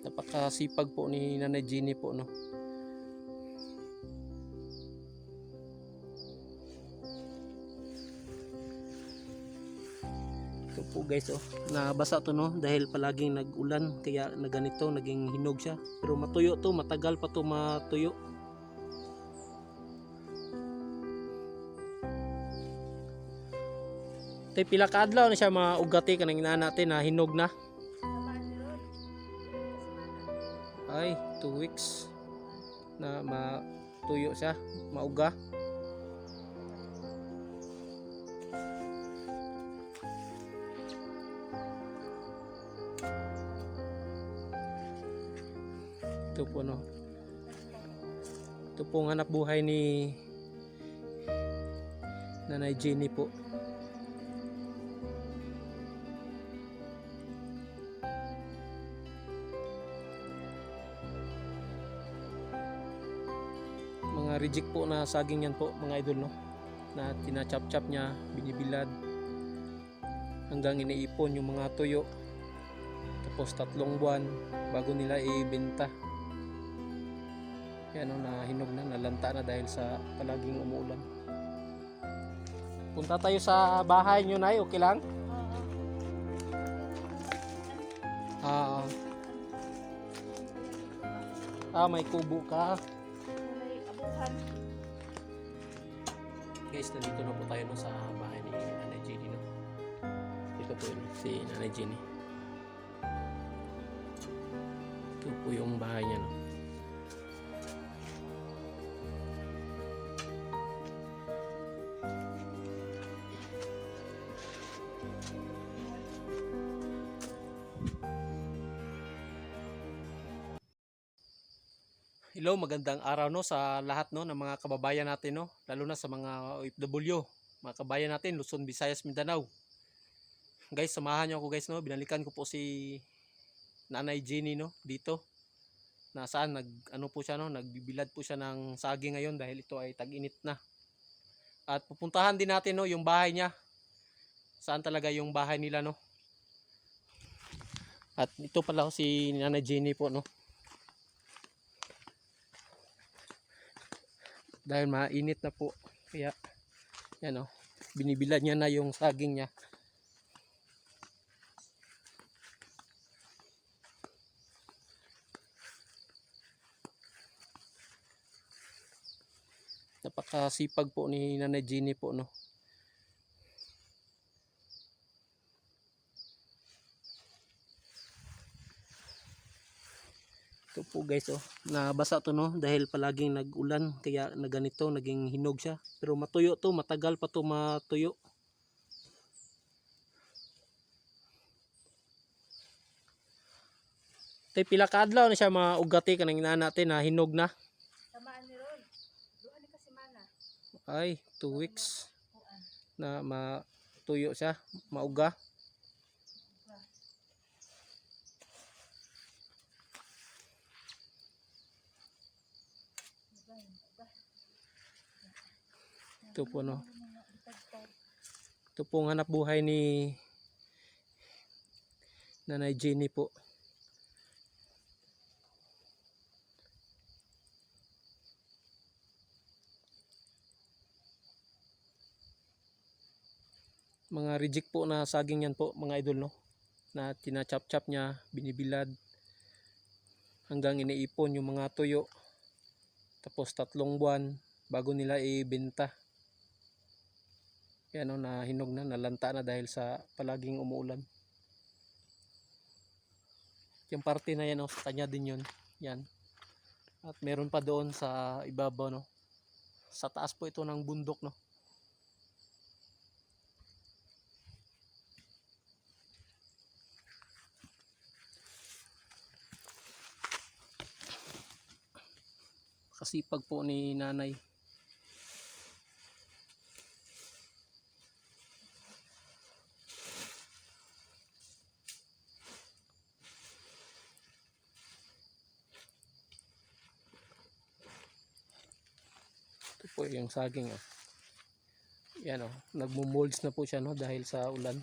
Napakasipag po ni Nanay Jenny po, no. Ito po guys, oh, nabasa to, no, dahil palaging nag-ulan kaya na ganito, naging hinog siya. Pero matuyo to, matagal pa to matuyo. Tay pila ka adlaw na siya maugati kanang ina natin na hinog na. Ay, 2 weeks na matuyo siya, mauga. Ito po, no. Ito po ang hanap buhay ni Nanay Jenny po. Mga reject po na saging yan po mga idol, no, na tinachap-chap niya, binibilad hanggang iniipon yung mga tuyo, tapos 3 buwan bago nila ibenta. Yan, no, na hinog na, nalanta na dahil sa palaging umuulan. Punta tayo sa bahay nyo, Nay, okay lang? May kubo ka. Guys, nandito na po tayo, no, sa bahay ni Nanay Jenny, no. Ito po yun, si Nanay Jenny. Ito po yung bahay niya, no. Hello, magandang araw, no, sa lahat, no, ng mga kababayan natin, no, lalo na sa mga OFW, mga kababayan natin Luzon, Visayas, Mindanao. Guys, samahan niyo ako guys, no. Binalikan ko po si Nanay Jenny, no, dito. Nasaan ano po siya, no, nagbibilad po siya ng saging ngayon dahil ito ay tag-init na. At pupuntahan din natin, no, yung bahay niya. Saan talaga yung bahay nila, no. At ito pala si Nanay Jenny po, no. Dahil mainit na po, kaya yan, oh, binibilad niya na yung saging niya. Napakasipag po ni Nanay Jenny po, no. Ito po guys, oh, nabasa to, no, dahil palaging nag-ulan kaya na ganito, naging hinog siya. Pero matuyo to, matagal pa to matuyo. Tay pila ka adlaw na siya maugati kanang ina natin na hinog na. Tamaan ni Rod. Duha ni ka semana. Ay, 2 weeks na matuyo siya, mauga. Ito po, no. Ito po ang hanap buhay ni Nanay Jenny po. Mga reject po na saging yan po mga idol, no, na tinachap-chap niya, binibilad hanggang iniipon yung mga tuyo, tapos 3 buwan bago nila ibenta. Yan, no, na hinog na, nalanta na dahil sa palaging umuulan. Yung parte na yan, no, sa kanya din yun. Yan. At meron pa doon sa ibabaw, no. Sa taas po ito ng bundok, no. Kasipag po ni Nanay. Ito po yung saging, oh. Yan, oh, nagmo-molds na po siya, no, dahil sa ulan.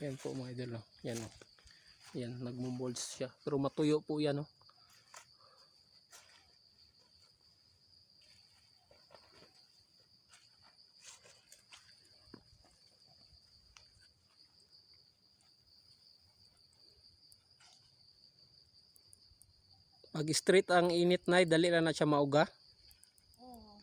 Yan po mga idol. Oh. Yan oh. Yan, nagmo-molds siya. Pero matuyo po yan oh. Pag straight ang init nay, dali na siya mauga. Oo.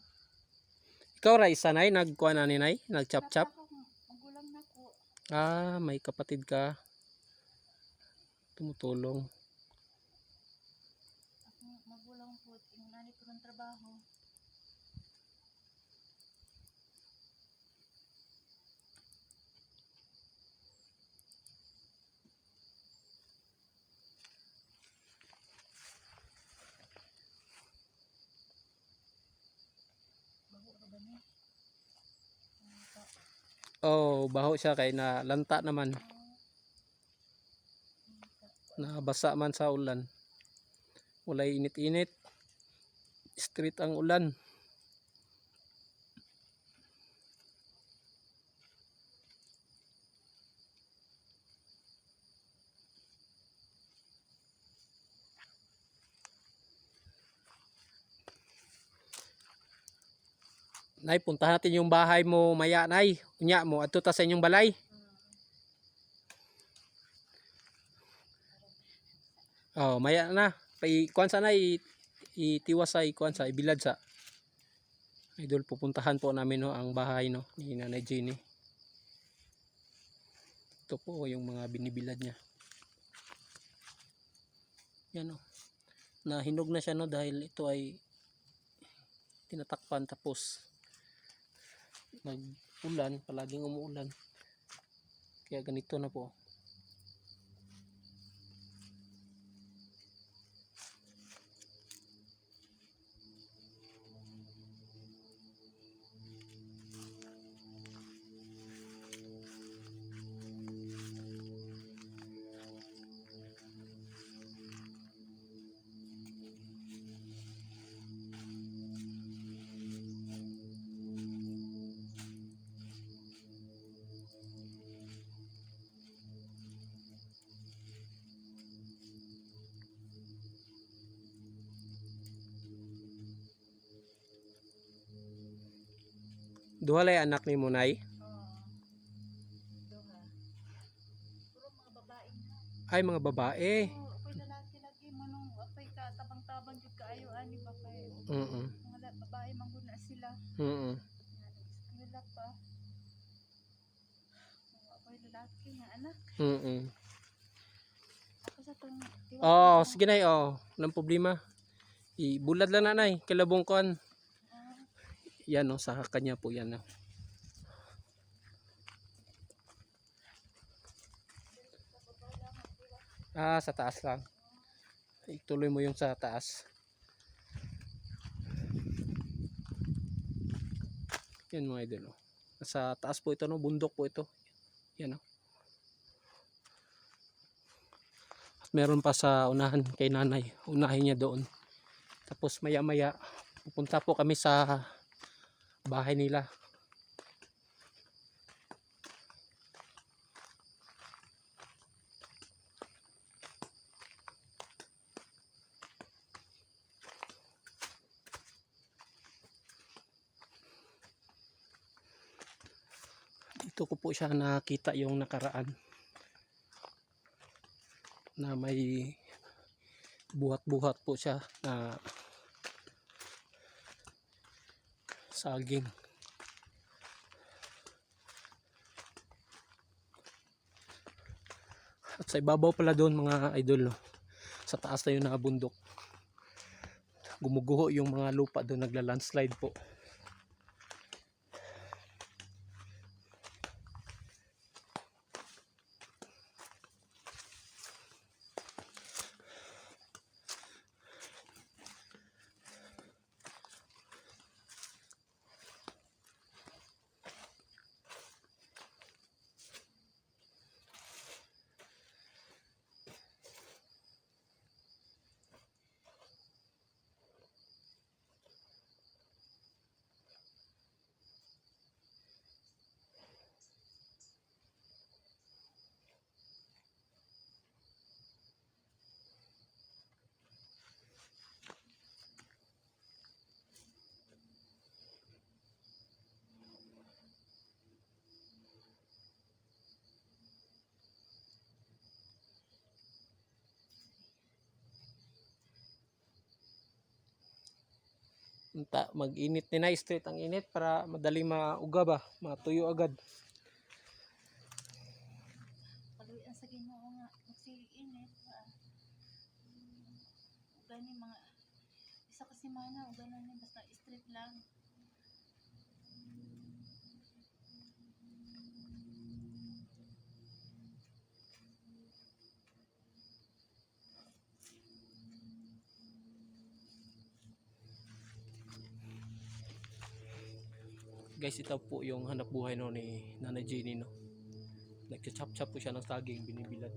Ikaw ra isa nay, nagkuha na ni nay, nagchap-chap. Magulang na ko. Ah, may kapatid ka. Tumutulong. Ako magulang po. Yung nanay ko ng trabaho. Bago ka ba niya? Oh, baho siya kay na lanta naman. Nabasa man sa ulan. Walay init-init. Street ang ulan. Nay, punta natin yung bahay mo maya, nay. Unya mo, adto ta sa inyong balay. Oh, maya na. Kuan sa na itiwas sa kuan sa ibilad sa. Idol, pupuntahan po namin no ang bahay no ni Nanay Jenny. Ito po yung mga binibilad niya. Yan oh. Nahinog na siya no dahil ito ay tinatakpan tapos nag-ulan, palaging umuulan. Kaya ganito na po. Duha lay anak ni mo nay. Duha. Puro mga babae na. Ay mga babae. Oo, ako'y lalaki lagi manong ako'y katabang-tabang jud kaayo ani ba kay Mm. mga babae manggod na sila. Mm. Eskwela pa. Ako'y lalaki nga anak. Mm. Ako sa tong Oh, sige nay oh. Walang problema. Ibulad lang nanay, kalabong kon. Yan oh, sa kanya po yan oh. Ah, sa taas lang. Ituloy mo yung sa taas. Yan mga idol oh. Sa taas po ito no, bundok po ito. Yan oh. At meron pa sa unahan kay nanay. Unahin niya doon. Tapos maya maya pupunta po kami sa bahay nila. Dito ko po siya nakita yung nakaraan na may buhat-buhat po siya na saging. At sa ibabaw pala doon mga idol no, sa taas na yun na bundok, gumuguho yung mga lupa doon, nagla-landslide po. Mag-init ni na straight ang init para madali mauga ba, matuyo agad. Paluyan sa Ginoo nga magsiinit. Gani mga isa ka semana o ganan basta straight lang. Guys, ito po yung hanap buhay no ni Nanay Jenny no. Nagcha-chop-chop po siya ng saging, binibilad.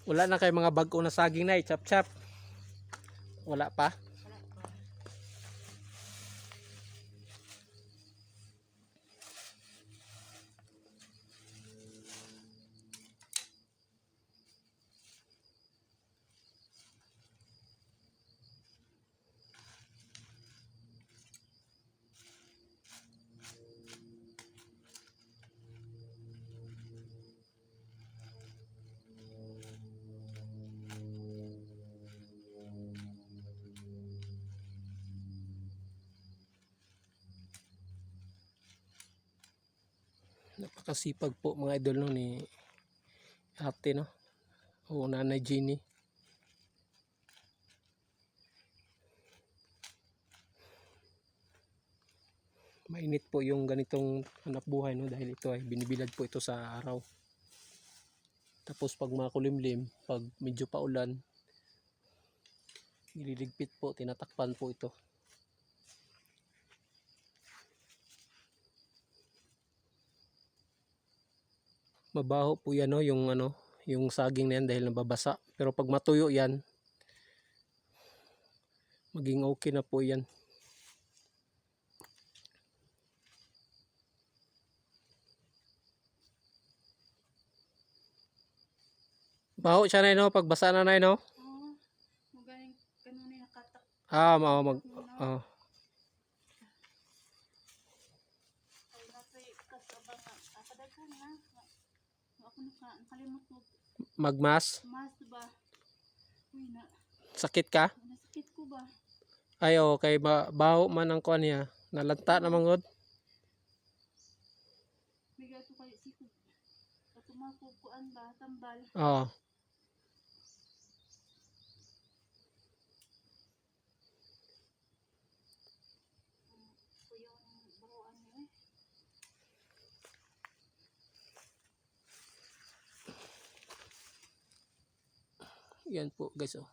Wala na kay mga bag-o na saging na chop-chop. Wala pa. Wala pa. Napakasipag po mga idol no ni ate no. O Nanay Jenny. Mainit po yung ganitong hanap buhay no dahil ito ay binibilad po ito sa araw. Tapos pag makulimlim, pag medyo paulan, nililigpit po, tinatakpan po ito. Mabaho po yan no, yung saging na yan dahil nababasa. Pero pag matuyo yan, maging okay na po yan. Baho siya na no, pag basa na no. Oo. Magaling kanunay nakatak. Oh. Ay nasay kasabang kadaghan na. Ako nakalimot mo Magmas, mas ba. Uy na. sakit ka? Nasakit ko ba? Ay okay, baho man ang kuan niya. Nalanta naman god. Bigay ko kay sikod. Ako makukuan ba tambal. Oh. Ko yung baruan niya. Yan po guys oh.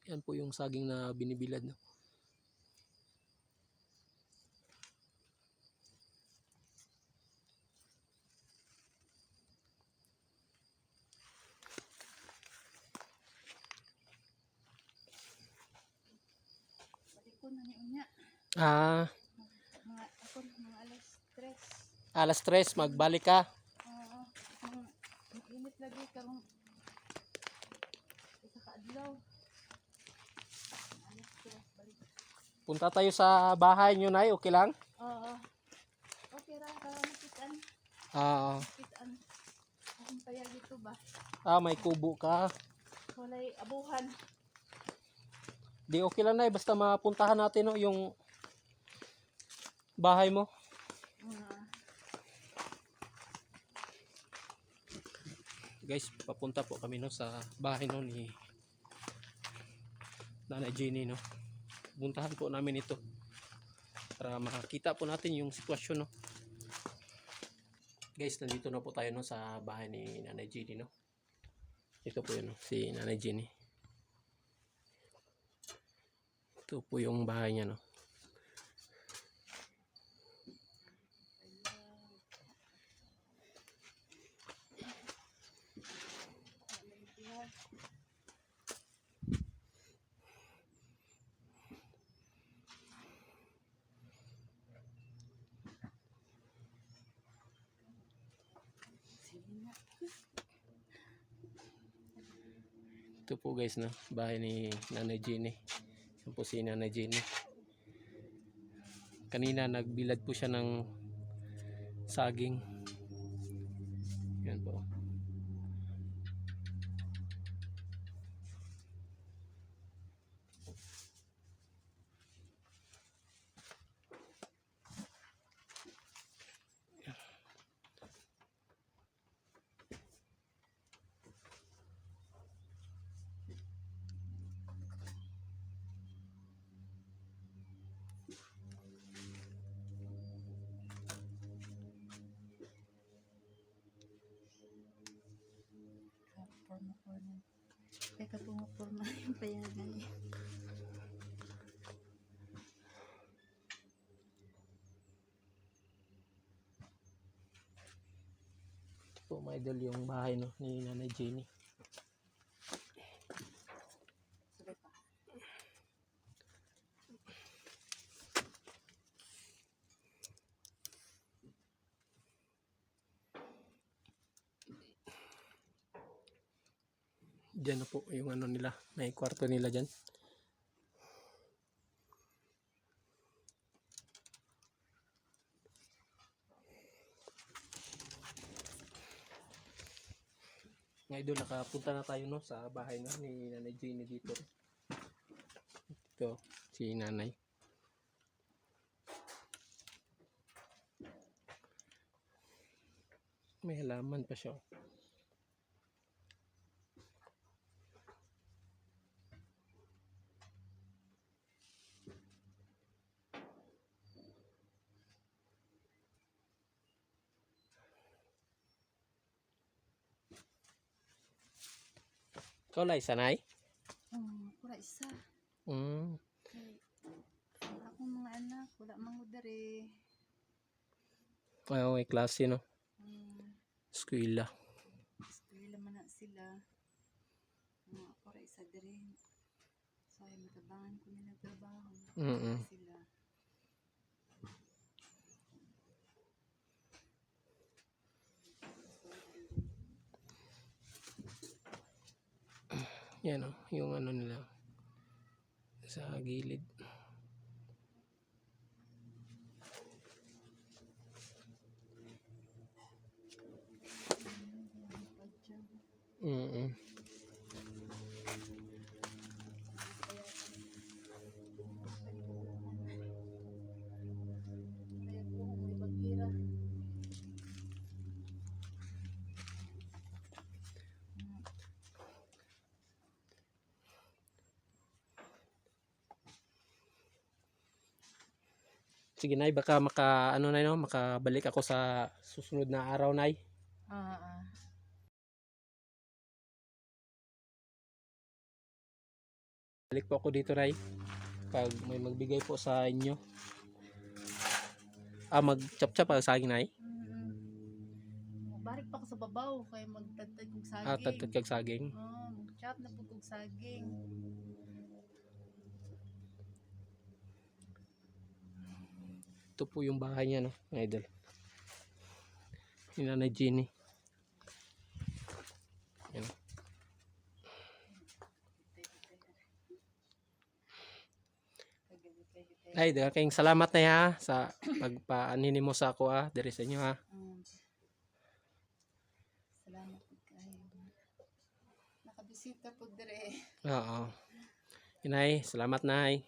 Yan po yung saging na binibilad no. Balik ko na ni unya. Ah, Mga alas 3. alas 3 magbalik ka. Oo. Ang init lagi karong isa ka adlaw. Alas 3 balik. Punta tayo sa bahay nyo na, okay lang? Oo. Okay ra ka nakitaan. Ah, Nakitaan. Akong payag dito ba? may kubo ka. Walay abuhan. Di okay lang na basta mapuntahan natin no, yung bahay mo. Guys, papunta po kami no sa bahay no ni Nanay Jenny no. Puntahan po namin ito para makakita po natin yung sitwasyon no. Guys, nandito na po tayo no sa bahay ni Nanay Jenny no. Ito po yun, si Nanay Jenny. Ito po yung bahay niya, no. Ito po guys, no, bahay ni Nanay Jenny. Yan po si Nanay Jenny. Kanina nagbilad po siya ng saging. Yan po. Porma. Teka, pumapurma yung payagan eh. Ito po mga idol yung bahay, no, ni Nanay Jenny. Sabay pa. Diyan na po yung ano nila, may kwarto nila dyan. Mga idol, nakapunta na tayo, no, sa bahay, no, ni Nanay Jenny dito. Ito, si Nanay. May halaman pa siya. Ikaw lang, sanay? Wala isa. Mm. Kay, wala akong mga anak, wala mga udare. Kaya may klase, no? Eskwela. Eskwela man na sila. Ako ra isa dire. So, ay matabangan ko nila trabaho. Sila. Yan, no, yung ano nila sa gilid. Mm. Sige, Nay, baka ano na, no, makabalik ako sa susunod na araw, Nay. Balik po ako dito, Nay, pag may magbigay po sa inyo. Mag-chop-chop ang saging, Nay. Barik pa ko sa babaw kay magtagtag kog saging. Tagtag kag saging. Chop na po kog saging. Ito po yung bahay niya, no, mga idol. Ni Nanay Jenny. Yan. Ay, kayong salamat na ha sa pagpaanin mo sa ako diri sa inyo ha. Salamat po kayo. Nakabisita po dire. Oo. Inay, salamat, Nay.